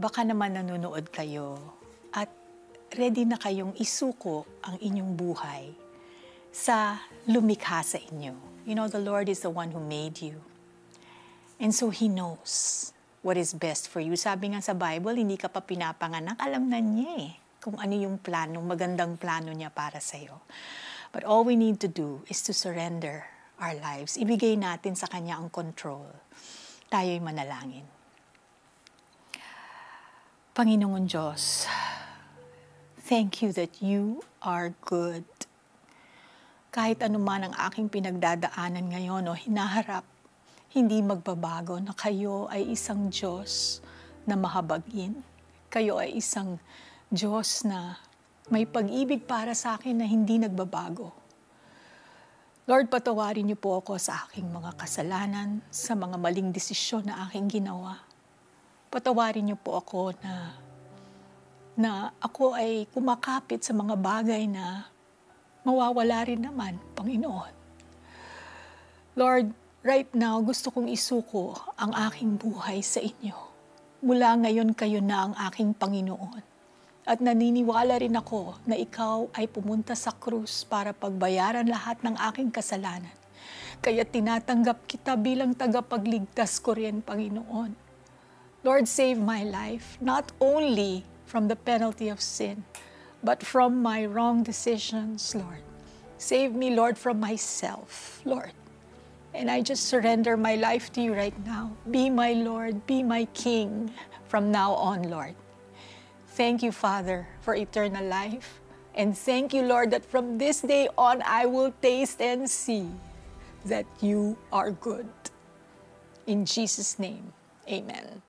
Baka naman nanonood kayo at ready na kayong isuko ang inyong buhay sa lumikha sa inyo. You know, the Lord is the one who made you. And so He knows what is best for you. Sabi nga sa Bible, hindi ka pa pinapanganak, alam na niya kung ano yung magandang plano niya para sa'yo. But all we need to do is to surrender our lives. Ibigay natin sa Kanya ang control. Tayo'y manalangin. Panginoon Diyos, thank you that you are good. Kahit anuman ang aking pinagdadaanan ngayon o hinaharap, hindi magbabago na kayo ay isang Diyos na mahabagin. Kayo ay isang Diyos na may pag-ibig para sa akin na hindi nagbabago. Lord, patawarin niyo po ako sa aking mga kasalanan, sa mga maling desisyon na aking ginawa. Patawarin niyo po ako na ako ay kumakapit sa mga bagay na mawawala rin naman, Panginoon. Lord, right now gusto kong isuko ang aking buhay sa inyo. Mula ngayon kayo na ang aking Panginoon. At naniniwala rin ako na ikaw ay pumunta sa krus para pagbayaran lahat ng aking kasalanan. Kaya tinatanggap kita bilang tagapagligtas ko rin, Panginoon. Lord, save my life, not only from the penalty of sin, but from my wrong decisions, Lord. Save me, Lord, from myself, Lord. And I just surrender my life to you right now. Be my Lord, be my King from now on, Lord. Thank you, Father, for eternal life. And thank you, Lord, that from this day on, I will taste and see that you are good. In Jesus' name, amen.